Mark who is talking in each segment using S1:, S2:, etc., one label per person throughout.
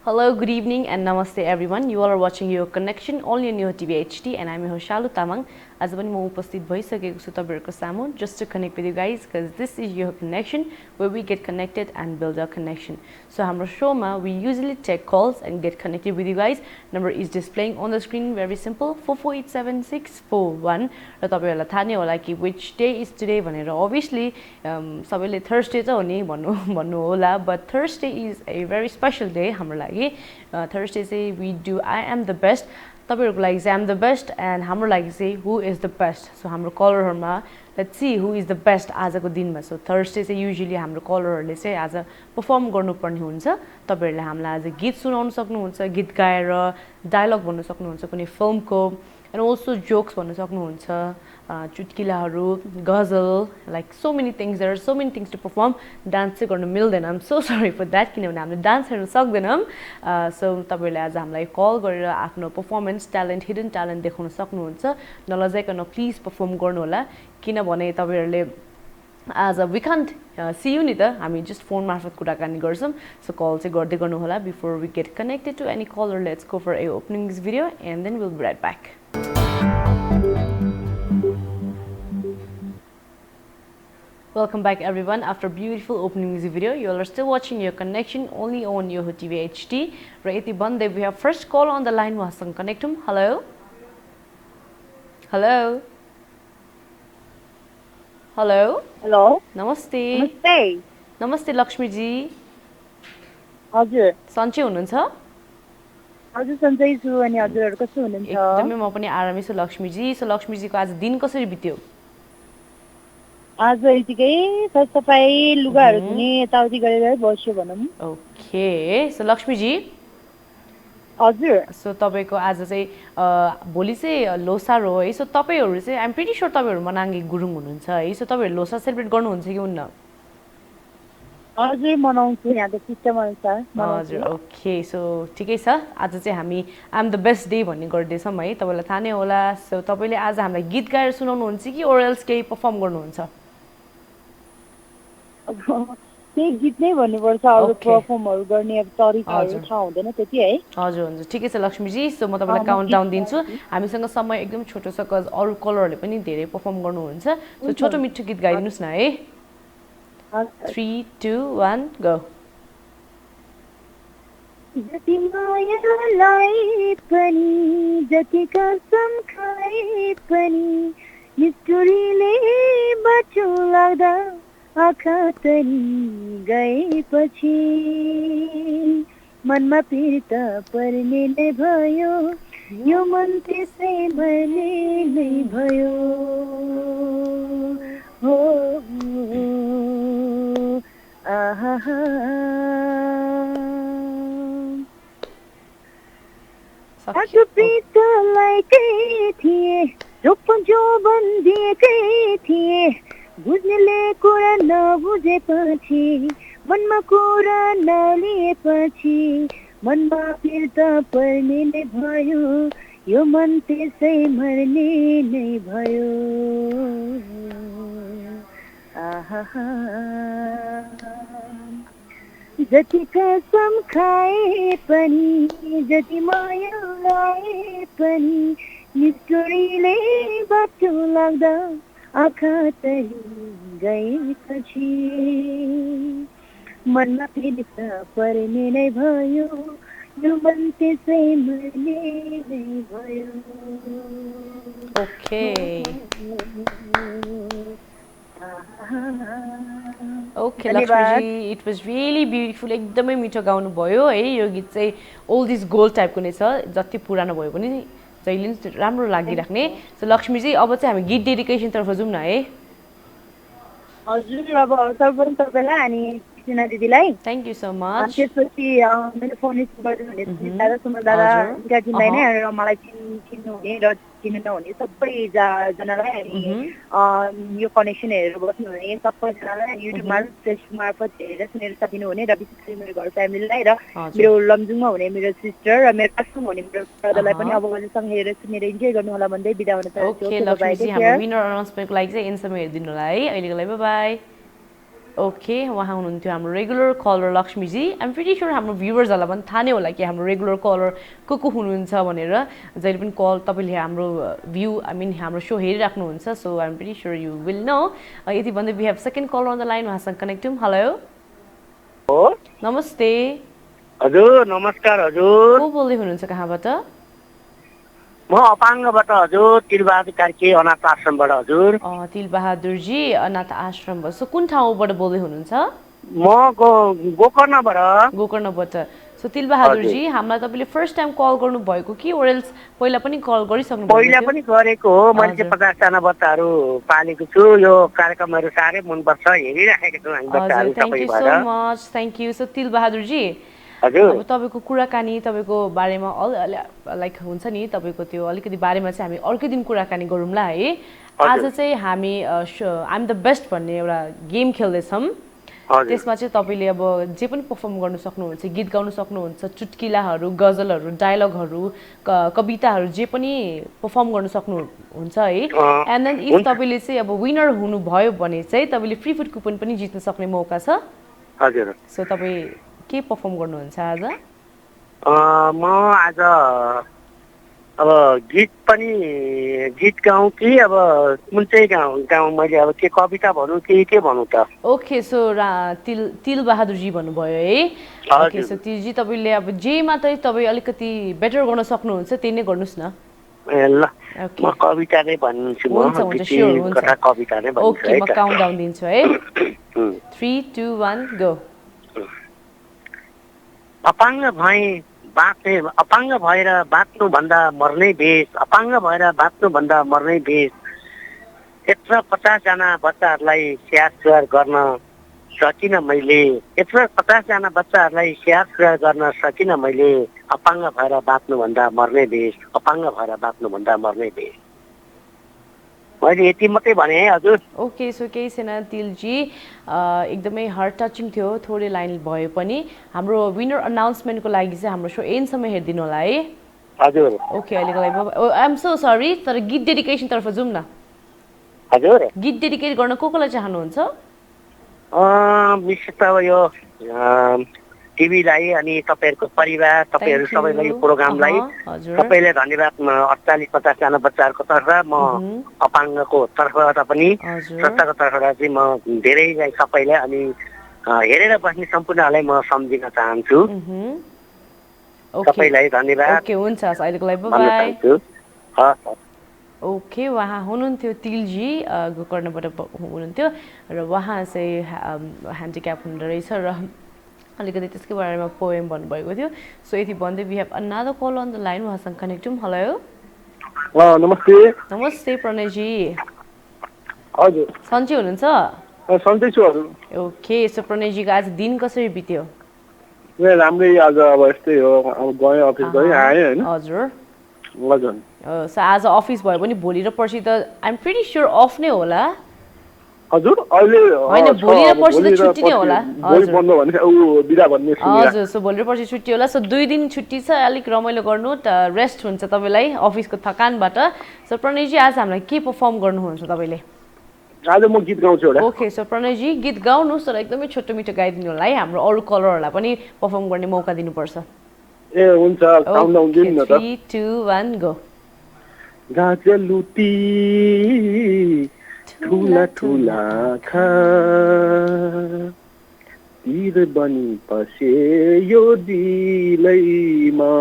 S1: Hello, good evening, and namaste everyone. You all are watching Your Connection only on Your TV HD, and I'm your host Shalu Tamang. आज पनि म उपस्थित भइसकेको छु तपाईहरुको सामु just to connect with you guys because this is Your Connection where we get connected and build our connection. So हाम्रो शोमा we usually take calls and get connected with you guys. Number is displaying on the screen, very simple, 4487641. र तपाईहरुलाई थाहा नै होला कि which day is today भनेर obviously सबैले Thursday त हो नि भन्नु होला, but Thursday is a very special day हाम्रो लागि. Thursday चाहिँ we do I am the best. तपाईहरुको लागि चाहिँ I am the best and हाम्रो लागि चाहिँ who is the best. So हाम्रो कलरहरुमा let's see who is the best आजको दिनमा. So Thursday चाहिँ usually हाम्रो कलरहरुले चाहिँ आज परफर्म गर्नुपर्ने हुन्छ. तपाईहरुले हामीलाई आज गीत सुनाउन सक्नुहुन्छ, गीत गाएर डायलग भन्न सक्नुहुन्छ कुनै फिल्मको, and also jokes भन्नु सक्नुहुन्छ, चुटकिलाहरु, गजल, like so many things. There are so many things to perform. Dance चाहिँ गर्न मिल्दैन. I'm so sorry for that किनभने हामीले डान्स गर्न सक्दैनौं. So तपाईहरुले आज हामीलाई कल गरेर आफ्नो परफर्मेन्स ट्यालेन्ट, हिडन ट्यालेन्ट देखाउन सक्नुहुन्छ. नलजाइकन प्लिज परफर्म गर्नु होला किनभने तपाईहरुले आज we can't see you नि त, हामी just phone मार्फत कुराकानी गर्छौं. So call चाहिँ गर्दै गर्नु होला. Before we get connected to any caller, let's go for a opening this video and then we'll be right back. Welcome back everyone. After beautiful opening music video, you all are still watching Your Connection only on Your TV HD. र यति भन्दै we have first call on the line उहाँसँग connect हौं. Hello. Hello. Hello.
S2: Hello.
S1: नमस्ते.
S2: नमस्ते.
S1: नमस्ते लक्ष्मी जी.
S2: हजुर.
S1: सन्चै हुनुहुन्छ?
S2: हजुर सन्चै छु अनि हजुरहरु कस्तो हुनुहुन्छ?
S1: एकदमै म पनि आरामै छु लक्ष्मी जी. So लक्ष्मी जी को आज दिन कसरी बित्यो?
S2: आज यतिकै सरसफाई लुगाहरु धुने यताउति गरेर बस्यो भनौं.
S1: ओके. So लक्ष्मी जी.
S2: हजुर.
S1: So तपाईको आज चाहिँ भोलि चाहिँ लोसार हो है. So तपाईहरु चाहिँ I'm pretty sure तपाईहरु मनाङ्गे गुरुङ हुनुहुन्छ है. So तपाईहरु लोसार सेलिब्रेट गर्नुहुन्छ कि हुन्न?
S2: हजुर मनाउँछु यहाँ त सिस्टम अनुसार मनाउँछु.
S1: हजुर. ओके. So ठिकै छ. आज चाहिँ हामी I'm the best day भन्ने गर्दै छौं है. तपाईलाई थाहा नै होला. So तपाईले आज हामीलाई गीत गाएर सुनाउनुहुन्छ कि or else केही परफर्म गर्नुहुन्छ?
S2: त्यही गीत नै भन्नुपर्छ. अरु परफर्महरु गर्ने अब तरिकाहरु थाहा हुँदैन त्यति है.
S1: हजुर हुन्छ. ठिकै छ लक्ष्मी जी. So म तपाईलाई काउन्ट डाउन दिन्छु. हामीसँग समय एकदम छोटो छ cuz अरु कलरहरुले पनि धेरै परफर्म गर्नुहुन्छ. So छोटो मिठो गीत गाइदिनुस् न है. 3 2 1 go.
S2: जति मायालाई पनि जति कसम खाए पनि निष्ठुरीले बाटो लाग्दा आँखा तरी गएपछि मनमा पीडा पर्ने नै भयो यो मन त्यसै मर्ने नै भयो हो आहा आजु प्रीतलाई के थिए रूप जो बन्दिएकै थिए बुझ्नेले कुरा नबुझेपछि मनमा कुरा नलिएपछि मनमा पीडा पर्ने नै भयो यो मन त्यसै मर्ने नै भयो आहा जति कसम खाए पनि जति माया लाए पनि निष्ठुरीले बाटो लाग्दा आँखा तरी गएपछि मनमा पीडा पर्ने नै भयो यो मन त्यसै मर्ने नै भयो.
S1: Okay. Okay, Lakshmi ji, it was really beautiful. एकदमै मिठो गाउनु भयो है. यो गीत चाहिँ ओल्ड इज गोल्ड टाइपको नै छ. जति पुरानो भयो पनि जहिले राम्रो लागिराख्ने. सो लक्ष्मी जी अब चाहिँ हामी गीत डेडिकेसन तर्फ जाउँ न है.
S2: हजुर. अब सर्वप्रथम तपाईलाई अनि कृष्णा दिदीलाई
S1: थ्यांक यू सो मच.
S2: त्यसपछि मेरो फोन रिसिभ गर्नु हुने दादा सुमन दादा इन्का जिन्दै नै र मलाई चिन्नु हुने र चिन्नु नहुने सबै जनालाई अनि यो कनेक्सन हेरेर बस्नु हुने सबैजनालाई युट्युबमा फेसबुक मार्फत हेरेर सुनेर सकिनु हुने र विशेष गरी मेरो घर फ्यामिलीलाई र मेरो लमजुङमा हुने मेरो सिस्टर र मेरो काठमाडौँ हुने मेरो ब्रदरलाई पनि अब अझैसम्म हेरेर सुनेर इन्जोय गर्नु होला भन्दै बिदा हुन चाहन्छु.
S1: ओके लक्ष्मी जी, हाम्रो विनर अनाउन्समेन्टको लागि चाहिँ एन्सरमा हेरिदिनु होला है. अहिलेको लागि बाइ बाइ. ओके उहाँ हुनुहुन्थ्यो हाम्रो रेगुलर कलर लक्ष्मीजी आइम प्रिटी स्योर हाम्रो भ्युवर्सहरूलाई पनि थाहा नै होला कि हाम्रो रेगुलर कलर को हुनुहुन्छ भनेर जहिले पनि कल तपाईँले हाम्रो भ्यू आई मिन हाम्रो सो हेरिराख्नुहुन्छ so I'm pretty sure you will know यति भन्दै we have second caller on the line उहाँसँग कनेक्ट हौँ हेलो नमस्ते
S3: हजुर नमस्कार हजुर
S1: को बोल्दै हुनुहुन्छ कहाँबाट
S3: म अपाङ्गबाट हजुर तिलबहादुर कार्की अनाथ आश्रमबाट हजुर
S1: तिलबहादुरजी अनाथ आश्रमबाट सो कुन ठाउँबाट बोल्दै हुनुहुन्छ
S3: म
S1: गोकर्णबाट सो तिलबहादुरजी हामीलाई तपाईँले फर्स्ट टाइम कल गर्नुभएको कि ओरेल्स पहिला पनि कल गरिसक्नु
S3: पहिला पनि गरेको हो मैले चाहिँ 50 जना बच्चाहरू पालेको छु यो कार्यक्रमहरू साह्रै मनपर्छ हेरिराखेको छु हामी बच्चाहरू
S1: thank you so much thank you so तिलबहादुरजी अब तपाईँको कुराकानी तपाईँको बारेमा लाइक हुन्छ नि तपाईँको त्यो अलिकति बारेमा चाहिँ हामी अर्कै दिन कुराकानी गरौँला है आज चाहिँ हामी आइम द बेस्ट भन्ने एउटा गेम खेल्दैछौँ त्यसमा चाहिँ तपाईँले अब जे पनि पर्फर्म गर्नु सक्नुहुन्छ गीत गाउनु सक्नुहुन्छ चुटकिलाहरू गजलहरू डायलगहरू कविताहरू जे पनि पर्फर्म गर्नु सक्नुहुन्छ है एन्ड देन इफ तपाईँले चाहिँ अब विनर हुनुभयो भने चाहिँ तपाईँले फ्री फुड कुपन पनि जित्न सक्ने मौका छ
S3: हजुर सो
S1: तपाईँ के पर्फर्म गर्नुहुन्छ आज
S3: म आज अब गीत गाउँ कि अब कुन चाहिँ गाउँ मैले अब के कविता भनौँ के भनौँ त
S1: ओके सो तिलबहादुरजी भन्नुभयो है ओके सो तिलजी तपाईँले अब जेमा चाहिँ तपाईँ अलिकति बेटर गर्न सक्नुहुन्छ त्यही नै गर्नुहोस् न
S3: ए ल म कविता नै भन्छु
S1: हुन्छ स्योर हुन्छ
S3: कविता नै भन्छु
S1: ओके म काउन्ट डाउन दिन्छु है 3 2 1 गो
S3: अपाङ्ग भएर बाँच्नु भन्दा मर्नै बेस अपाङ्ग भएर बाँच्नु भन्दा मर्नै बेस यत्र 50 जना बच्चाहरूलाई स्याहार सुहार गर्न सकिन मैले यत्र 50 जना बच्चाहरूलाई स्याहार सुहार गर्न सकिन मैले अपाङ्ग भएर बाँच्नु भन्दा मर्नै बेस अपाङ्ग भएर बाँच्नु भन्दा मर्नै बेस मैले यति मात्रै भने है हजुर
S1: ओके सो केही छैन तिलजी एकदमै हार्ट टचिङ थियो थोरै लाइन भयो पनि हाम्रो विनर अनाउन्समेन्टको लागि चाहिँ हाम्रो सो एन्डसम्म हेरिदिनु होला है
S3: हजुर
S1: ओके अहिलेको लागि आई एम सो सरी तर गीत डेडिकेसन तर्फ जाउँ न
S3: हजुर
S1: गीत डेडिकेट गर्न कोलाई चाहनुहुन्छ
S3: विशेष त यो टिभीलाई अनि तपाईँहरूको परिवार तपाईँहरू सबैलाई यो प्रोग्रामलाई सबैले धन्यवाद 48-50 जना बच्चाहरूको तर्फबाट म अपाङ्गको तर्फबाट पनि संस्थाको तर्फबाट चाहिँ म धेरैलाई सबैलाई अनि हेरेर बस्ने सम्पूर्णलाई म सम्झिन चाहन्छु सबैलाई धन्यवाद
S1: ओके हुन्छ अहिलेको लागि बाइ ओके उहाँ हुनुहुन्थ्यो तिलजी गोकर्णबाट हुनुहुन्थ्यो र उहाँ चाहिँ ह्यान्डिक्याप हुनुहुँदो रहेछ र अलिकति त्यसकै बारेमा पोएम भन्नुभएको थियो सो यति भन्दै we have another call on the line उहाँसँग कनेक्ट हौँ हेलो नमस्ते प्रणयजी
S4: हजुर
S1: सन्चै हुनुहुन्छ
S4: सन्चै छु हजुर
S1: ओके सो प्रणयजीको आज दिन कसरी बित्यो
S4: राम्रै आज अब यस्तै हो अब गएँ अफिस गएँ आएँ हैन
S1: हजुर
S4: हजुर
S1: सो आज अफिस भयो भने भोलि र पर्सि त I am pretty sure of नै होला
S4: हजुर अहिले
S1: हैन भोलि र पर्सि त छुट्टी नै होला
S4: भोलि बन्द भने उ बिदा भन्ने सुनिरा
S1: हजुर सो भोलि र पर्सि छुट्टी होला सो 2 दिन छुट्टी छ अलिक रमाइलो गर्नु त रेस्ट हुन्छ तपाईलाई अफिसको थकानबाट सो प्रणयजी आज हामीलाई के परफर्म गर्नुहुन्छ तपाईले
S4: आज म गीत गाउँछु एउटा
S1: ओके सो प्रणयजी गीत गाउनुस् तर एकदमै छोटो मिठो गाइदिनु होला है हाम्रो अरु कलरहरुलाई पनि परफर्म गर्ने मौका दिनुपर्छ
S4: ए हुन्छ काउन्टडाउन दिनु न त
S1: 3 2 1 गो
S4: गाजलुटी ठुला ठुला खा तीर बनी पसे यो दिलैमा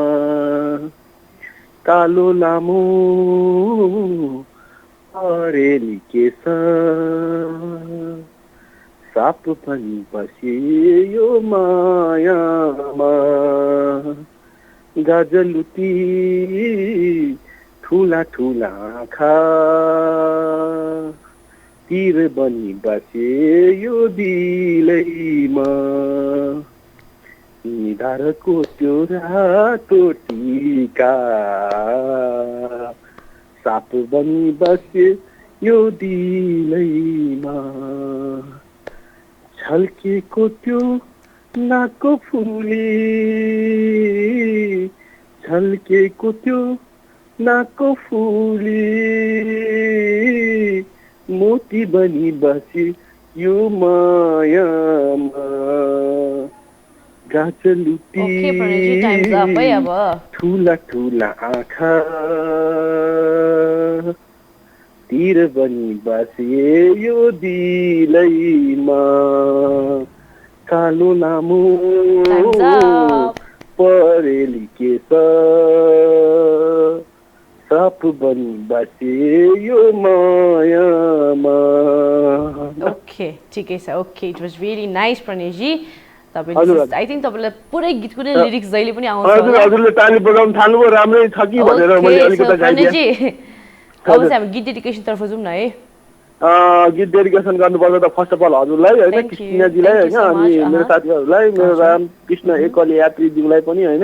S4: कालो लामो अरेली केस साप पनि पसे यो मायामा गाजलुटी ठुला ठुला खा तीर बनी बसे यो दिलैमा निधारको त्यो रातो टीका साप बनी बसे यो दिलैमा छल्केको त्यो नाकको फुली छल्केको त्यो नाकको फुली मोती बनी बसी यो मायामा गाछ लुटी
S1: ओके प्रणयजी टाइम्स अप है अब
S4: ठुला ठुला आँखा तिर बनी बासिए यो दिलैमा कालो लामो
S1: टाइम्स अप
S4: परेली केस साप बनी बासिए यो मायामा
S1: ओके ठिकै छ okay it was very nice Pranayji
S4: हजुर,
S1: तपाईले
S4: हजुर।
S1: आई थिंक तपाईलाई पुरै गीतको नै लिरिक्स जहिले पनि आउँछ
S4: हजुर
S1: होला
S4: हजुरले ताली बजाउन थाल्नुभयो राम्रै छ कि भनेर मैले
S1: ओके सो
S4: अलिकति गाइदिएँ
S1: प्रणयजी अब चाहिँ हामी गीत डेडिकेसन तर्फ जाउँ न है
S4: गीत डेडिकेसन गर्नुपर्छ त फर्स्ट अफ अल हजुरलाई होइन
S1: Thank you.
S4: कृष्णजीलाई
S1: Thank you
S4: होइन
S1: so
S4: अनि
S1: much.
S4: मेरो साथीहरूलाई मेरो रामकृष्ण एकले यात्रीज्यूलाई पनि होइन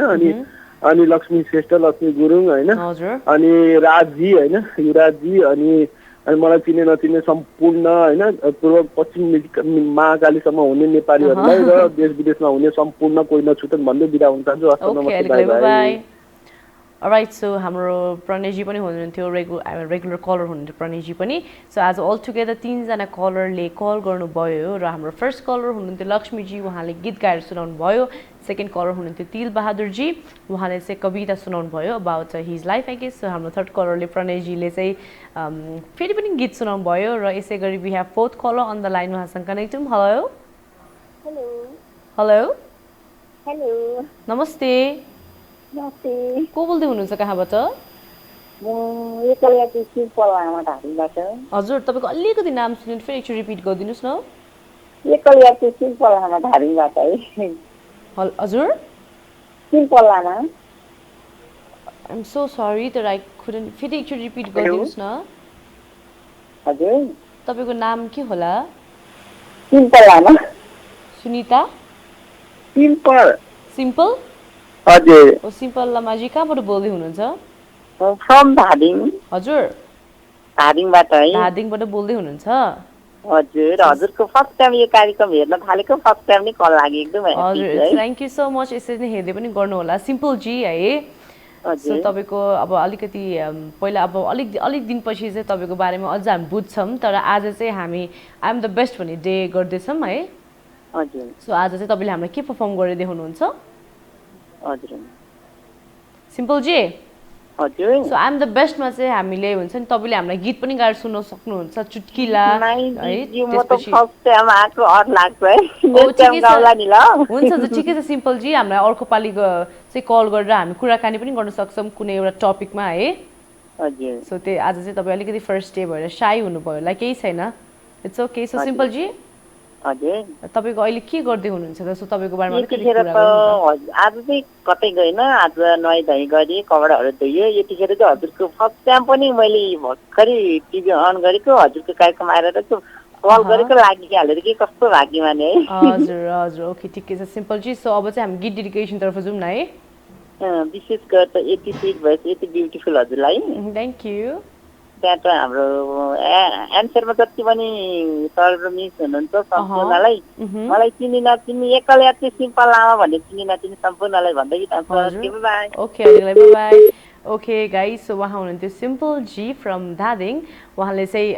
S4: अनि लक्ष्मी श्रेष्ठ लक्ष्मी गुरुङ होइन
S1: हजुर
S4: अनि राजजी होइन युवराजजी अनि मलाई चिने नचिने सम्पूर्ण होइन पूर्व पश्चिम महाकालीसम्म हुने नेपालीहरूलाई र देश विदेशमा हुने सम्पूर्ण कोही नछुटन् भन्दै बिदा हुन चाहन्छु हस्त
S1: ओके
S4: नमस्ते
S1: अहिले
S4: बाई
S1: बाई राइट सो हाम्रो प्रणयजी पनि हुनुहुन्थ्यो रेगुलर कलर हुनुहुन्थ्यो प्रणयजी पनि सो आज अल टुगेदर 3 जना कलरले कल गर्नुभयो र हाम्रो फर्स्ट कलर हुनुहुन्थ्यो लक्ष्मीजी उहाँले गीत गाएर सुनाउनु भयो सेकेन्ड कलर हुनुहुन्थ्यो तिल बहादुरजी उहाँले चाहिँ कविता सुनाउनु भयो about his life I guess so हाम्रो थर्ड कलरले प्रणयजीले चाहिँ फेरि पनि गीत सुनाउनु भयो र यसै गरी we have fourth colour on the line उहाँसँग कनेक्ट हौँ हेलो
S2: हेलो
S1: हेलो
S2: हेलो
S1: नमस्ते
S2: नमस्ते
S1: को बोल्दै हुनुहुन्छ कहाँबाट
S2: म एकलयाती सिम्पल लामा धारीबाट
S1: हजुर तपाईँको अलिकति नाम सुनेर फेरि एकचोटि रिपिट गरिदिनुहोस् न
S2: एकलयाती सिम्पल लामा धारीबाट है
S1: हजुर
S2: simple Lama
S1: I am so sorry तर आई कुडन्ट फेरि एकचोटि रिपिट गरिदिनुहोस् न
S2: हजुर
S1: तपाईँको नाम के होला
S2: सिम्पल लामा
S1: सुनिता
S2: सिम्पल
S1: सिम्पल
S2: हजुर
S1: ओ सिम्पल लामाजी कहाँबाट बोल्दै हुनुहुन्छ
S2: फ्रम धादिङ
S1: हजुर
S2: धादिङबाट है
S1: धादिङबाट बोल्दै हुनुहुन्छ
S2: हजुर हजुरको फर्स्ट टाइम यो कार्यक्रम हेर्न थालेको फर्स्ट टाइम नै कल लाग्यो एकदम
S1: हजुर थ्याङ्क यू सो मच यसरी नै हेर्दै पनि गर्नु होला सिम्पल जी है सो तपाईँको अब अलिकति पहिला अब अलिक दिनपछि चाहिँ तपाईँको बारेमा अझ हामी बुझ्छौँ तर आज चाहिँ हामी आइ एम द बेस्ट भन्ने डे गर्दैछौँ है
S2: हजुर
S1: सो आज चाहिँ तपाईँले हामीलाई के पर्फर्म गरिदिए हुनुहुन्छ
S2: हजुर
S1: सिम्पल जी
S2: हजुर
S1: सो आइ एम द बेस्टमा चाहिँ हामीले हुन्छ नि तपाईँले हामीलाई गीत पनि गाएर सुन्न सक्नुहुन्छ चुटकिला है त्यसपछि
S2: फर्स्ट टाइम आएको अर लाग्छ है
S1: हुन्छ ठिकै छ सिम्पल जी हामीलाई अर्को पालि चाहिँ कल गरेर हामी कुराकानी पनि गर्न सक्छौँ कुनै एउटा टपिकमा है
S2: हजुर
S1: सो त्यही आज चाहिँ तपाईँ अलिकति फर्स्ट डे भएर साई हुनुभयो होला केही छैन इट्स ओके सो सिम्पल जी
S2: हजुर
S1: तपाईँको अहिले के गर्दै हुनुहुन्छ त सो तपाईँको बारेमा अलिकति
S2: यतिखेर त आज चाहिँ कतै गएन आज नुहाइ धुवाइ गरेँ कपडाहरू धोयो यतिखेर चाहिँ हजुरको फर्स्ट टाइम पनि मैले भर्खरै टिभी अन गरेको हजुरको कार्यक्रम आएर त कल गरेको लागिहालेर कि कस्तो भाग्यमानी है
S1: हजुर हजुर ओके ठिकै छ सिम्पल जी सो अब चाहिँ हामी गीत डेडिकेसनतर्फ जाउँ न है
S2: विशेष गरेर त यति स्विट भएछ यति ब्युटिफुल हजुरलाई
S1: थ्याङ्क यू
S2: त्यहाँ त हाम्रो एन्सरमा जति पनि सर र मिस हुनुहुन्छ सम्पूर्णलाई मलाई चिनी नचिनी एकल यात्री सिम्पल लामा भन्ने चिनी नचिनी सम्पूर्णलाई भन्दै
S1: okay by okay guys so उहाँ हुनुहुन्थ्यो सिम्पल जी फ्रम धादिङ उहाँले चाहिँ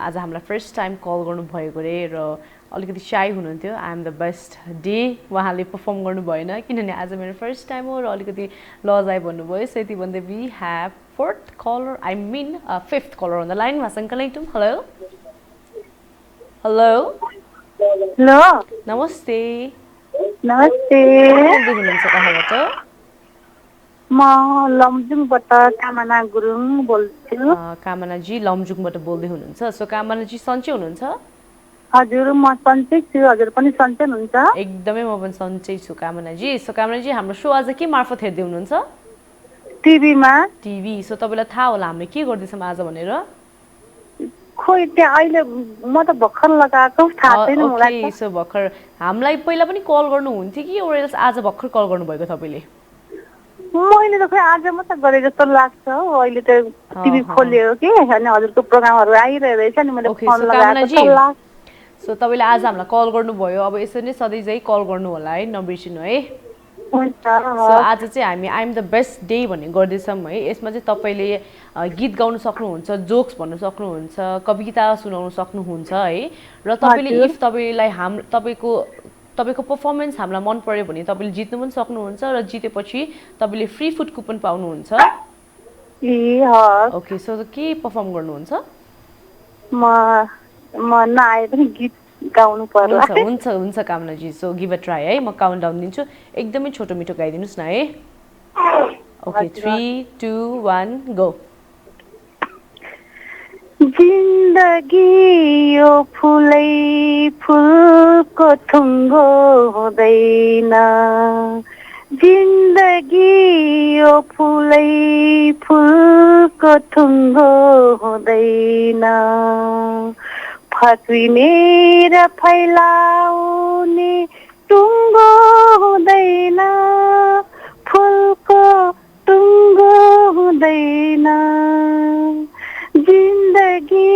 S1: आज हामीलाई फर्स्ट टाइम कल गर्नुभएको रे र अलिकति साई हुनुहुन्थ्यो I am the best day उहाँले पर्फर्म गर्नु भएन किनभने आज मेरो फर्स्ट टाइम हो र अलिकति लजाइ भन्नुभयो सो यति भन्दै we have fourth colour I mean fifth colour on the line उहाँसँग कनेक्ट हौँ हेलो हेलो
S2: हेलो
S1: नमस्ते
S2: नमस्ते
S1: बोल्दै हुनुहुन्छ कहाँबाट
S2: म लमजुङबाट कामना गुरुङ बोल्छु
S1: कामनाजी लमजुङबाट बोल्दै हुनुहुन्छ सो कामनाजी सन्चै हुनुहुन्छ
S2: हजुर म सन्चै छु हजुर पनि सन्चै हुनुहुन्छ
S1: एकदमै म पनि सन्चै छु कामनाजी सो कामनाजी हाम्रो सो आज के मार्फत हेर्दै हुनुहुन्छ
S2: टिभीमा
S1: टिभी सो तपाईँलाई थाहा होला हामीले के गर्दैछौँ आज भनेर
S2: खोइ त्यहाँ अहिले म त भर्खर लगाएको थाहा छैन मलाई
S1: सो भर्खर हामीलाई पहिला पनि कल गर्नुहुन्थ्यो कि ओरेल्स आज भर्खर कल गर्नुभएको तपाईँले
S2: मैले त खोइ आज मात्र गरे जस्तो लाग्छ अहिले त टिभी खोल्यो कि अनि हजुरको प्रोग्रामहरू आइरहेछ नि मैले फोन लगाएको
S1: सो तपाईँले आज हामीलाई कल गर्नुभयो अब यसरी नै सधैँ कल गर्नु होला है नबिर्सिनु है
S2: हुन्छ
S1: सो आज चाहिँ हामी I am the best day भन्ने गर्दैछौँ है। यसमा चाहिँ तपाईँले गीत गाउन सक्नुहुन्छ, जोक्स भन्न सक्नुहुन्छ, कविता सुनाउन सक्नुहुन्छ है। र तपाईँले इफ तपाईँको पर्फर्मेन्स हामीलाई मन पर्यो भने तपाईँले जित्नु पनि सक्नुहुन्छ र जितेपछि तपाईँले फ्री फुड कुपन पाउनुहुन्छ। ओके, सो के पर्फर्म गर्नुहुन्छ?
S2: म नआए पनि गीत गाउनु पर्ला।
S1: हुन्छ हुन्छ कामनाजी, सो गिभ अ ट्राई है। म काउन्ट डाउन दिन्छु, एकदमै छोटो मिठो गाइदिनुहोस् न है। Okay, 3 2 1 go.
S2: जिन्दगी यो फुलै फुलको थुङ्गो हुँदैन, जिन्दगी यो फुलै फुलको थुङ्गो हुँदैन, फस्विने र फैलाउने टुङ्गो हुँदैन, फुलको टुङ्गो हुँदैन, जिन्दगी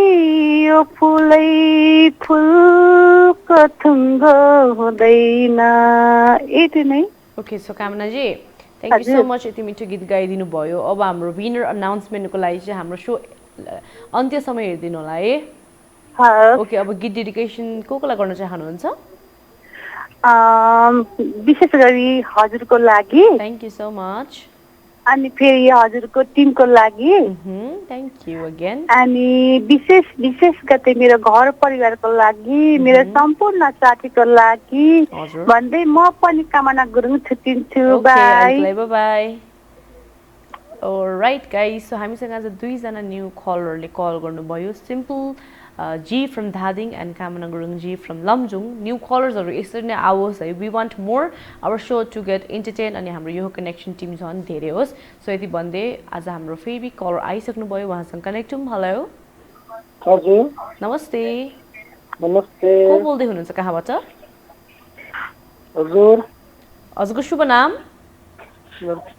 S2: यो फुलै फुलको थुङ्गो हुँदैन। यति नै।
S1: ओके, सो कामनाजी थ्याङ्क यू सो मच, यति मिठो गीत गाइदिनु भयो। अब हाम्रो विनर अनाउन्समेन्टको लागि चाहिँ हाम्रो सो अन्त्यसम्म हेरिदिनु होला है। ओके, अब गीत डेडिकेसन कोलाई गर्न चाहनुहुन्छ?
S2: विशेष गरी हजुरको लागि।
S1: Thank you so much.
S2: अनि फेरि हजुरको टिमको लागि।
S1: Thank you again.
S2: अनि विशेष गरी मेरो घर परिवारको लागि, मेरो सम्पूर्ण साथीको लागि भन्दै म पनि कामना गुरुङ छुट्टिन्छु। Bye
S1: bye. Right guys, so हामीसँग आज दुईजना न्यू कलरले कल गर्नुभयो। Simple ji from Dhading and Kamana Gurung ji from Lamjung. New कलर्सहरू यसरी नै आओस् है। We want more our show to get entertain अनि हाम्रो यो कनेक्सन टिम झन् धेरै होस्। सो यति भन्दै आज हाम्रो फेरि कलर आइसक्नुभयो, उहाँसँग कनेक्ट हौँ। हेलो
S4: हजुर,
S1: नमस्ते।
S4: नमस्ते,
S1: को बोल्दै हुनुहुन्छ, कहाँबाट?
S4: हजुर,
S1: हजुरको शुभ नाम?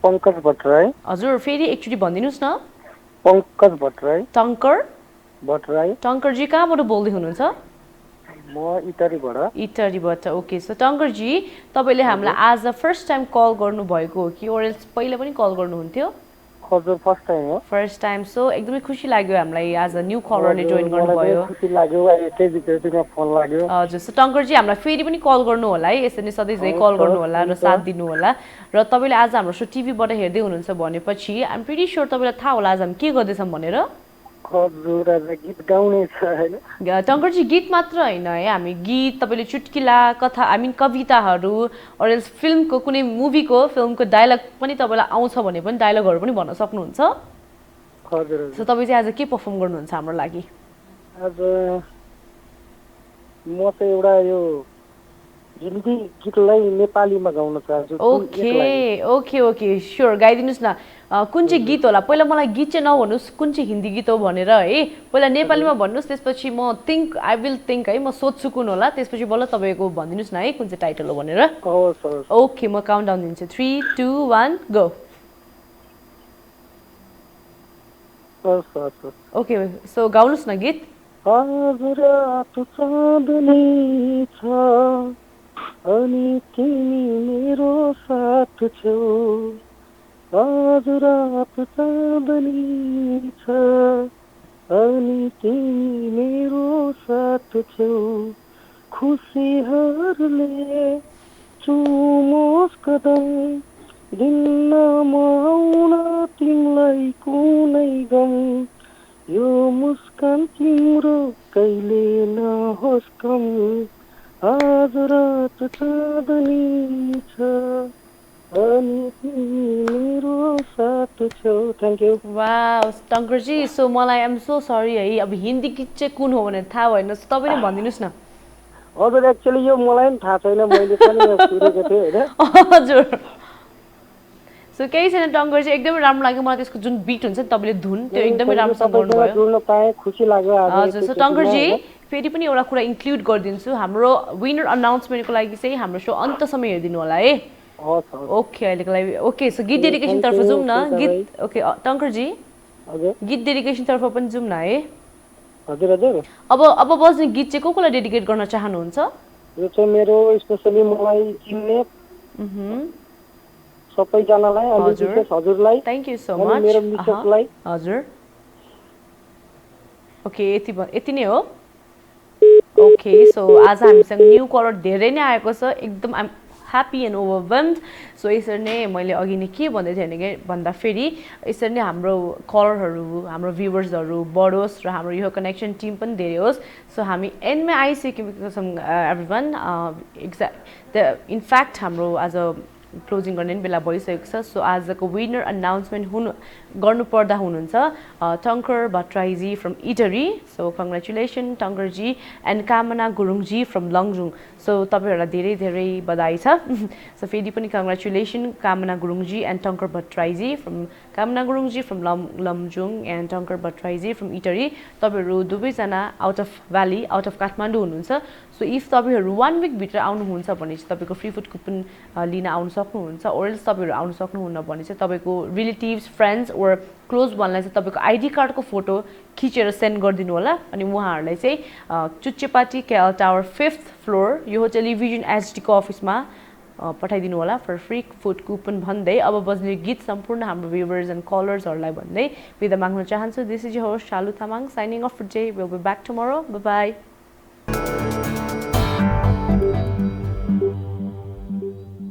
S4: पङ्कज भट्टराई।
S1: हजुर फेरि एकचोटि भनिदिनुहोस् न।
S4: पङ्कज भट्टराई।
S1: टङ्कर
S4: भट्टराई।
S1: टङ्करजी कहाँबाट बोल्दै हुनुहुन्छ?
S4: म इटारीबाट।
S1: इटारीबाट। ओके, सो टङ्करजी तपाईँले हामीलाई आज फर्स्ट टाइम कल गर्नुभएको हो कि ओरेल्स पहिला पनि कल गर्नुहुन्थ्यो?
S4: हजुर, फर्स्ट टाइम हो।
S1: फर्स्ट टाइम, सो एकदमै खुसी लाग्यो हामीलाई आज न्यू कलरले जोइन गर्नुभयो।
S4: खुसी लाग्यो, यतै भित्रतिर फोन लाग्यो।
S1: हजुर, सो टङ्करजी हामीलाई फेरि पनि कल गर्नु होला है। यसरी नै सधैँ कल गर्नु होला र साथ दिनु होला। र तपाईँले आज हाम्रो सो टिभीबाट हेर्दै हुनुहुन्छ भनेपछि आइएम प्रिटी स्योर तपाईँलाई थाहा होला आज हामी के गर्दैछौँ भनेर।
S4: हजुर, आज गीत गाउने छ हैन?
S1: टङ्करजी गीत मात्र होइन है, हामी गीत, तपाईँले चुटकिला, कथा, आई मिन कविताहरू अर एल्स फिल्मको कुनै फिल्मको डायलग पनि तपाईँलाई आउँछ भने पनि डायलगहरू पनि भन्न सक्नुहुन्छ।
S4: हजुर।
S1: सो तपाईँ चाहिँ आज के पर्फर्म गर्नुहुन्छ हाम्रो लागि?
S4: आज म चाहिँ एउटा यो हिन्दी गीतलाई नेपालीमा गाउन चाहन्छु।
S1: ओके ओके ओके, स्योर गाइदिनुहोस् न। कुन चाहिँ गीत होला? पहिला मलाई गीत चाहिँ नभन्नुहोस् कुन चाहिँ हिन्दी गीत हो भनेर है, पहिला नेपालीमा भन्नुहोस्, त्यसपछि म आई विल थिङ्क है, म सोध्छु कुन होला, त्यसपछि बल्ल तपाईँको भनिदिनुहोस् न है कुन चाहिँ टाइटल हो भनेर। ओके, म काउन्ट डाउन दिन्छु, 3 2 1 गो। ओके, सो गाउनुहोस् न गीत।
S4: हजुर चाँदनी छ अनि तिमी मेरो साथ छौ, हजुर चाँदनी छ अनि तिमी मेरो साथ छौ, खुसीहरूले चुमोस् कदम, दिन्न म आउन तिमीलाई कुनै गम, यो मुस्कान तिम्रो कहिले नहोस् कम, आज रात चाँदनी छ अनि तिमी मेरो साथ छौ। Thank you.
S1: वाउ टङ्करजी, सो मलाई आइएम सो सरी है, अब हिन्दी गीत चाहिँ कुन हो भनेर थाहा भएन, तपाईँले भनिदिनुहोस् न।
S4: हजुर, एक्चुअली यो मलाई पनि थाहा छैन, मैले पनि सुनेको थिएँ होइन।
S1: हजुर, सो केही छैन टङ्करजी, एकदमै राम्रो लाग्यो मलाई त्यसको जुन बिट हुन्छ नि, तपाईँले धुन त्यो एकदमै राम्रोसँग गर्नुभयो।
S4: जोड्न पाएँ, खुसी लाग्यो।
S1: हजुर, सो टङ्करजी फेरि पनि एउटा कुरा इन्क्लुड गरिदिन्छु, हाम्रो विनर अनाउन्समेन्टको लागि चाहिँ हाम्रो सो अन्तसम्म हेरिदिनु होला है। ओके, अहिलेको लागि ओके। सो गीत डेडिकेसनतर्फ जाउँ न। गीत ओके टङ्करजी, गीत डेडिकेसनतर्फ पनि जाउँ न है।
S4: हजुर हजुर।
S1: अब बज्ने गीत चाहिँ कोलाई डेडिकेट गर्न चाहनुहुन्छ?
S4: यो चाहिँ मेरो स्पेसली मलाई चिन्ने
S5: सबैजनालाई अनि
S1: हजुर।
S5: विशेष हजुरलाई
S1: थ्याङ्क यू सो
S5: अनि
S1: मच
S5: मेरो मिसेसलाई
S1: हजुर ओके यति नै हो ओके सो आज हामीसँग न्यू कलर धेरै नै आएको छ एकदम आइम ह्याप्पी एन्ड ओभरवेल्म्ड सो यसरी नै मैले अघि नै के भन्दै थिएँ भने भन्दाखेरि यसरी नै हाम्रो कलरहरू हाम्रो भ्युवर्सहरू बढोस् र हाम्रो यो कनेक्सन टिम पनि धेरै होस् सो हामी एन्डमै आइसकेको छौँ एभ्रिवान इनफ्याक्ट हाम्रो आज क्लोजिङ गर्ने पनि बेला भइसकेको छ सो आजको विनर अनाउन्समेन्ट गर्नुपर्दा हुनुहुन्छ tanker भट्टराईजी from इटरी so congratulation टङ्करजी and कामना गुरुङजी फ्रम लङजुङ सो तपाईँहरूलाई धेरै धेरै बधाई छ सो फेरि पनि कङ्ग्रेचुलेसन कामना गुरुङजी एन्ड टङ्कर भट्टराईजी फ्रम कामना गुरुङजी from Lamjung and tanker भट्टराईजी from इटरी तपाईँहरू दुवैजना out of valley out of Kathmandu हुनुहुन्छ सो इफ तपाईँहरू 1 विकभित्र आउनुहुन्छ भने चाहिँ तपाईँको फ्री फुड कुपन लिन आउनु सक्नुहुन्छ ओरल्स तपाईँहरू आउनु सक्नुहुन्न भने चाहिँ तपाईँको रिलेटिभ्स फ्रेन्ड्स ओर क्लोज वानलाई चाहिँ तपाईँको आइडी कार्डको फोटो खिचेर सेन्ड गरिदिनु होला अनि उहाँहरूलाई चाहिँ Chuchepati KL tower 5th floor यो टेलिभिजन एचडीको अफिसमा पठाइदिनु होला फर फ्री फुड कुपन भन्दै अब बज्ने गीत सम्पूर्ण हाम्रो भ्युवर्स एन्ड कलर्सहरूलाई भन्दै बिदा माग्न चाहन्छु this is your host Shalu Tamang signing off today will be back tomorrow bye by